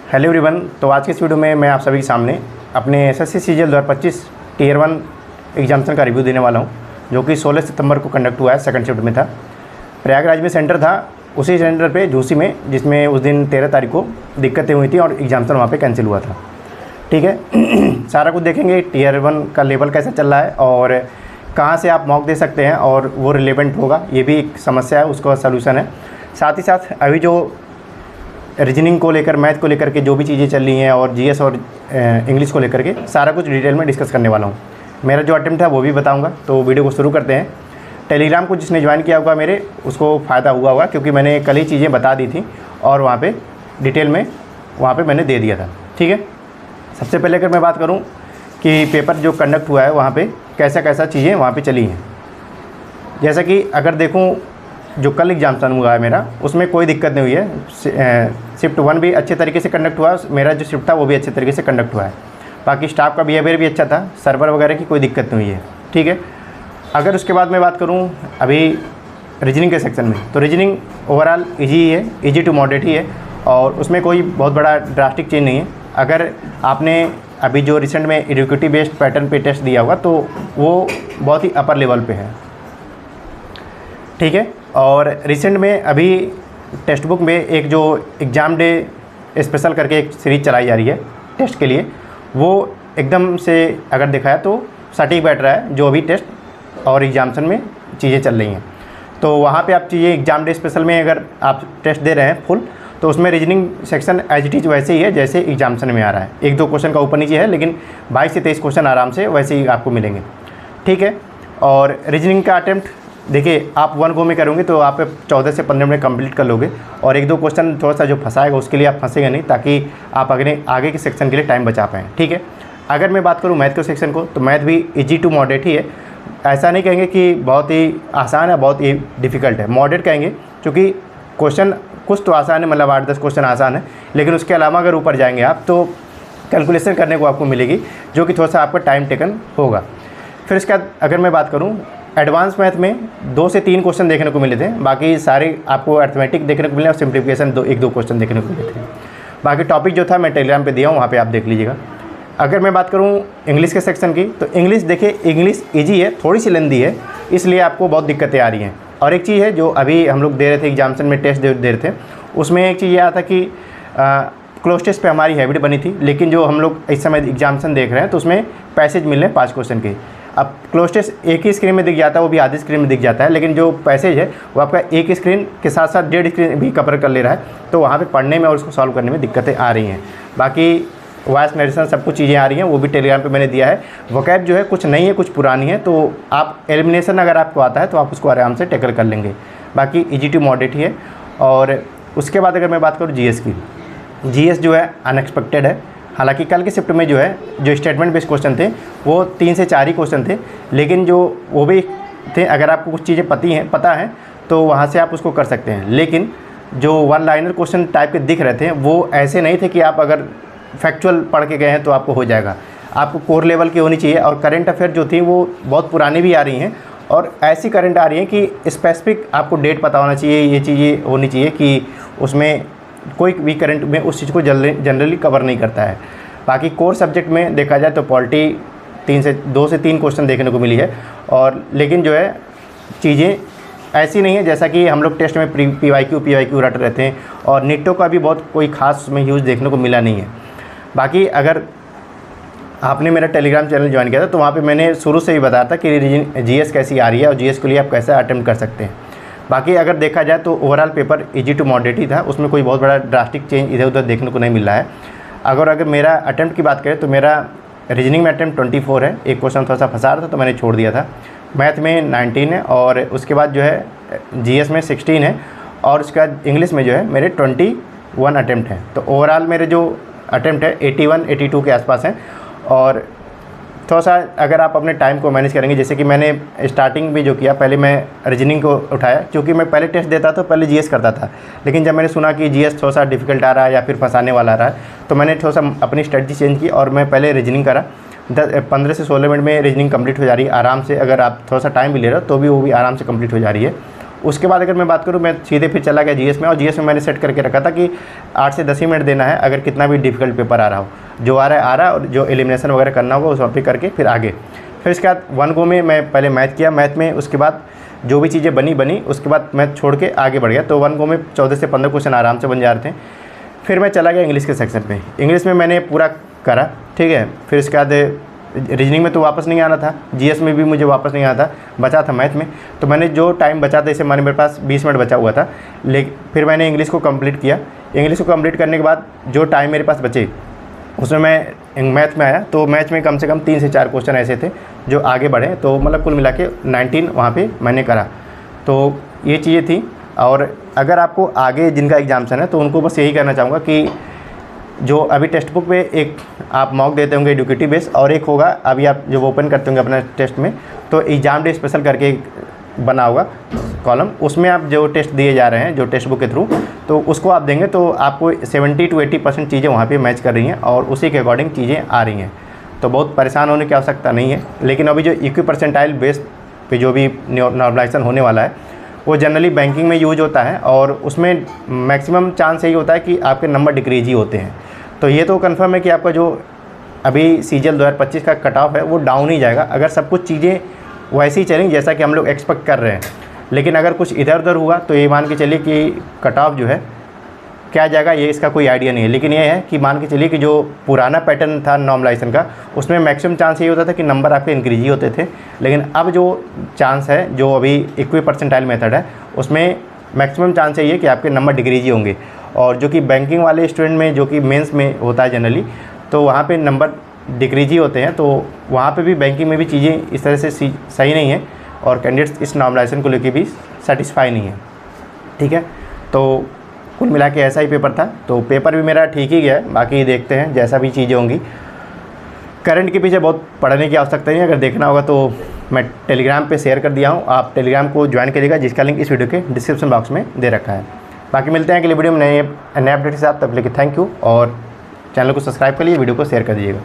Hello everyone. तो आज के इस वीडियो में मैं आप सभी के सामने अपने एसएससी सीजीएल 2025 टीयर 1 एग्जामिनेशन का रिव्यू देने वाला हूं, जो कि 16 सितंबर को कंडक्ट हुआ है। सेकंड शिफ्ट में था, प्रयागराज में सेंटर था, उसी सेंटर पे झूसी में, जिसमें उस दिन 13 तारीख को दिक्कतें हुई थी और एग्जामिनेशन वहाँ पे कैंसिल हुआ था। ठीक है, सारा कुछ देखेंगे, टीयर 1 का लेवल कैसा चल रहा है और कहाँ से आप मॉक दे सकते हैं और वो रिलेवेंट होगा, ये भी एक समस्या है, उसका सलूशन है। साथ ही साथ अभी जो रीजनिंग को लेकर, मैथ को लेकर के जो भी चीज़ें चल रही हैं और जीएस और इंग्लिश को लेकर के सारा कुछ डिटेल में डिस्कस करने वाला हूँ। मेरा जो अटेम्प्ट है वो भी बताऊँगा। तो वीडियो को शुरू करते हैं। टेलीग्राम को जिसने ज्वाइन किया होगा मेरे, उसको फ़ायदा हुआ होगा, क्योंकि मैंने कल ही चीज़ें बता दी थी और वहाँ पे डिटेल में वहाँ पे मैंने दे दिया था। ठीक है, सबसे पहले अगर मैं बात करूँ कि पेपर जो कंडक्ट हुआ है वहाँ पे कैसा कैसा चीज़ें वहाँ पे चली हैं, जैसा कि अगर देखूँ जो कल एग्जामिनेशन हुआ है मेरा, उसमें कोई दिक्कत नहीं हुई है। शिफ्ट 1 भी अच्छे तरीके से कंडक्ट हुआ, मेरा जो शिफ्ट था वो भी अच्छे तरीके से कंडक्ट हुआ है। बाकी स्टाफ का बिहेवियर भी अच्छा था, सर्वर वगैरह की कोई दिक्कत नहीं हुई है। ठीक है, अगर उसके बाद मैं बात करूँ अभी रीजनिंग के सेक्शन में, तो रीजनिंग ओवरऑल ईजी है, ईजी टू मॉडरेट ही है और उसमें कोई बहुत बड़ा ड्रास्टिक चेंज नहीं है। अगर आपने अभी जो रिसेंट में एडुकेटिव बेस्ड पैटर्न पे टेस्ट दिया होगा तो वो बहुत ही अपर लेवल पे है। ठीक है, और रिसेंट में अभी टेक्स्ट बुक में एक जो एग्ज़ाम डे स्पेशल करके एक सीरीज़ चलाई जा रही है टेस्ट के लिए, वो एकदम से अगर देखा है तो सटीक बैठ रहा है जो अभी टेस्ट और एग्जामिनेशन में चीज़ें चल रही हैं। तो वहाँ पे आप चीज़ें एग्ज़ाम डे स्पेशल में अगर आप टेस्ट दे रहे हैं फुल, तो उसमें reasoning section as it is वैसे ही है जैसे एग्जामिनेशन में आ रहा है। 1-2 क्वेश्चन का ऊपर नीचे है, लेकिन 22 से 23 क्वेश्चन आराम से वैसे ही आपको मिलेंगे। ठीक है, और रीजनिंग का अटेम्प्ट देखिए, आप 1 गो में करोगे तो आप 14 से 15 मिनट कंप्लीट कर लोगे और 1-2 क्वेश्चन थोड़ा सा जो फंसाएगा उसके लिए आप फंसेंगे नहीं, ताकि आप आगे के सेक्शन के लिए टाइम बचा पाएँ। ठीक है, अगर मैं बात करूँ मैथ के सेक्शन को, तो मैथ भी ईजी टू मॉडरेट ही है। ऐसा नहीं कहेंगे कि बहुत ही आसान है, बहुत ही डिफ़िकल्ट है, मॉडरेट कहेंगे, क्योंकि क्वेश्चन कुछ तो आसान है, मतलब 8-10 क्वेश्चन आसान है, लेकिन उसके अलावा अगर ऊपर जाएंगे आप तो कैलकुलेशन करने को आपको मिलेगी, जो कि थोड़ा सा आपका टाइम टेकन होगा। फिर इसके बाद अगर मैं बात करूँ एडवांस मैथ में 2 से 3 क्वेश्चन देखने को मिले थे, बाकी सारे आपको अर्थमेटिक देखने को मिले और सिंप्लीफिकेशन 1-2 क्वेश्चन देखने को मिले थे। बाकी टॉपिक जो था मैं टेलीग्राम पे दिया हूँ, वहाँ पे आप देख लीजिएगा। अगर मैं बात करूँ इंग्लिश के सेक्शन की, तो इंग्लिश देखिए, इंग्लिश ईजी है, थोड़ी सी लेंदी है, इसलिए आपको बहुत दिक्कतें आ रही हैं। और एक चीज़ है जो अभी हम लोग दे रहे थे एग्जामिनेशन में, टेस्ट दे रहे थे, उसमें एक चीज़ ये आया था कि क्लोज टेस्ट पे हमारी हैबिट बनी थी, लेकिन जो हम लोग इस समय एग्जामिनेशन देख रहे हैं तो उसमें पैसेज मिल रहे हैं 5 क्वेश्चन के। अब क्लोज टेस्ट एक ही स्क्रीन में दिख जाता है, वो भी आधी स्क्रीन में दिख जाता है, लेकिन जो पैसेज है वो आपका एक स्क्रीन के साथ साथ 1.5 स्क्रीन भी कवर कर ले रहा है, तो वहाँ पे पढ़ने में और उसको सॉल्व करने में दिक्कतें आ रही हैं। बाकी वॉइस नरेशन सब कुछ चीज़ें आ रही हैं, वो भी टेलीग्राम पे मैंने दिया है। वोकैब जो है कुछ नई है, कुछ पुरानी है, तो आप एलिमिनेशन अगर आपको आता है तो आप उसको आराम से टैकल कर लेंगे। बाकी ईजी टू मॉडरेट ही है। और उसके बाद अगर मैं बात करूँ जीएस की, जीएस जो है अनएक्सपेक्टेड है। हालांकि कल के शिफ्ट में जो है जो स्टेटमेंट बेस्ड क्वेश्चन थे वो 3 से 4 ही क्वेश्चन थे, लेकिन जो वो भी थे, अगर आपको कुछ चीज़ें पता है तो वहाँ से आप उसको कर सकते हैं। लेकिन जो 1 लाइनर क्वेश्चन टाइप के दिख रहे थे वो ऐसे नहीं थे कि आप अगर फैक्चुअल पढ़ के गए हैं तो आपको हो जाएगा। आपको कोर लेवल की होनी चाहिए, और करंट अफेयर जो थी वो बहुत पुरानी भी आ रही हैं, और ऐसी करंट आ रही हैं कि स्पेसिफिक आपको डेट पता होना चाहिए, ये चीज़ें होनी चाहिए कि उसमें कोई भी करंट में उस चीज़ को जनरली कवर नहीं करता है। बाकी कोर सब्जेक्ट में देखा जाए तो पॉलिटी 2 से 3 क्वेश्चन देखने को मिली है, और लेकिन जो है चीज़ें ऐसी नहीं है जैसा कि हम लोग टेस्ट में पीवाईक्यू रट रहे थे, और निट्टो का भी बहुत कोई खास उसमें यूज़ देखने को मिला नहीं है। बाकी अगर आपने मेरा टेलीग्राम चैनल ज्वाइन किया था तो वहाँ पे मैंने शुरू से ही बताया था कि जीएस कैसी आ रही है और जीएस के लिए आप कैसे अटेम्प्ट कर सकते हैं। बाकी अगर देखा जाए तो overall paper easy to moderate ही था, उसमें कोई बहुत बड़ा ड्रास्टिक चेंज इधर उधर देखने को नहीं मिल रहा है। अगर मेरा अटेम्प्ट की बात करें तो मेरा रीजनिंग में अटेम्प्ट 24 है, एक क्वेश्चन थोड़ा सा फंसा रहा था तो मैंने छोड़ दिया था। मैथ में 19 है, और उसके बाद जो है जीएस में 16 है, और उसके बाद इंग्लिश में जो है मेरे 21 अटेम्प्ट हैं। तो ओवरऑल मेरे जो अटेम्प्ट है 81-82 के आसपास हैं। और थोड़ा सा अगर आप अपने टाइम को मैनेज करेंगे, जैसे कि मैंने स्टार्टिंग भी जो किया, पहले मैं रीजनिंग को उठाया, क्योंकि मैं पहले टेस्ट देता था, पहले जीएस करता था, लेकिन जब मैंने सुना कि जीएस थोड़ा सा डिफिकल्ट आ रहा है या फिर फंसाने वाला आ रहा है, तो मैंने थोड़ा सा अपनी स्ट्रेटजी चेंज की और मैं पहले रीजनिंग करा। 15 से 16 मिनट में रीजनिंग कंप्लीट हो जा रही है आराम से। अगर आप थोड़ा सा टाइम भी ले रहे हो तो भी वो भी आराम से कंप्लीट हो जा रही है। उसके बाद अगर मैं बात करूँ, मैं सीधे फिर चला गया जीएस में, और जीएस में मैंने सेट करके रखा था कि 8 से 10 ही मिनट देना है, अगर कितना भी डिफ़िकल्ट पेपर आ रहा हो, जो आ रहा है, और जो एलिमिनेशन वगैरह करना होगा उस वहाँ करके फिर आगे। फिर इसके बाद 1 गो में मैं पहले मैथ किया, मैथ में उसके बाद जो भी चीज़ें बनी, उसके बाद मैथ छोड़ के आगे बढ़ गया। तो 1 गो में 14 से 15 क्वेश्चन आराम से बन जा रहे थे। फिर मैं चला गया इंग्लिश के सेक्शन पे, इंग्लिश में मैंने पूरा करा, ठीक है। फिर इसके बाद रीजनिंग में तो वापस नहीं आना था, जीएस में भी मुझे वापस नहीं आना था, बचा था मैथ में। तो मैंने जो टाइम बचा था, इसे माने मेरे पास 20 मिनट बचा हुआ था, लेकिन फिर मैंने इंग्लिश को कंप्लीट किया। इंग्लिश को कंप्लीट करने के बाद जो टाइम मेरे पास बचे उसमें मैं मैथ में आया। तो मैथ में कम से कम 3 से 4 क्वेश्चन ऐसे थे जो आगे बढ़े, तो मतलब कुल मिला के 19 वहाँ पर मैंने करा। तो ये चीज़ें थी। और अगर आपको आगे जिनका एग्जाम्सन है तो उनको बस यही कहना चाहूँगा कि जो अभी टेक्स्ट बुक पे एक आप मॉक देते होंगे एडुकेटिव बेस, और एक होगा अभी आप जब ओपन करते होंगे अपना टेस्ट में तो एग्जाम डे स्पेशल करके बना होगा कॉलम, उसमें आप जो टेस्ट दिए जा रहे हैं जो टेक्स्ट बुक के थ्रू, तो उसको आप देंगे तो आपको 70 to 80% चीज़ें वहाँ पे मैच कर रही हैं और उसी के अकॉर्डिंग चीज़ें आ रही हैं। तो बहुत परेशान होने की आवश्यकता नहीं है। लेकिन अभी जो इक्वी परसेंटाइल बेस पे जो भी नॉर्मलाइजेशन होने वाला है वो जनरली बैंकिंग में यूज होता है, और उसमें मैक्सिमम चांस यही होता है कि आपके नंबर डिक्रीज ही होते हैं। तो ये तो कंफर्म है कि आपका जो अभी सीजीएल 2025 का कट ऑफ है वो डाउन ही जाएगा, अगर सब कुछ चीज़ें वैसी ही चलेंगी जैसा कि हम लोग एक्सपेक्ट कर रहे हैं। लेकिन अगर कुछ इधर उधर हुआ तो ये मान के चलिए कि कट ऑफ जो है क्या जाएगा, ये इसका कोई आइडिया नहीं है। लेकिन ये है कि मान के चलिए कि जो पुराना पैटर्न था नॉर्मलाइजेशन का, उसमें मैक्सिमम चांस ये होता था कि नंबर आपके इंक्रीज ही होते थे। लेकिन अब जो चांस है, जो अभी इक्वी परसेंटाइल मेथड है, उसमें मैक्सिमम चांस यही है कि आपके नंबर डिक्रीज ही होंगे। और जो कि बैंकिंग वाले स्टूडेंट में, जो कि मेंस में होता है जनरली, तो वहाँ पे नंबर डिक्रीज ही होते हैं। तो वहाँ पे भी बैंकिंग में भी चीज़ें इस तरह से सही नहीं है, और कैंडिडेट्स इस नॉर्मलाइजेशन को लेके भी सेटिस्फाई नहीं है, ठीक है। तो कुल मिला के ऐसा ही पेपर था। तो पेपर भी मेरा ठीक ही गया है, बाकी देखते हैं जैसा भी चीज़ें होंगी। करंट के पीछे बहुत पढ़ने की आवश्यकता नहीं है, अगर देखना होगा तो मैं टेलीग्राम पे शेयर कर दिया हूँ, आप टेलीग्राम को ज्वाइन करिएगा, जिसका लिंक इस वीडियो के डिस्क्रिप्शन बॉक्स में दे रखा है। बाकी मिलते हैं अगले वीडियो में नए अपडेट के साथ, तब लेके थैंक यू, और चैनल को सब्सक्राइब कर लीजिए, वीडियो को शेयर कर दीजिएगा।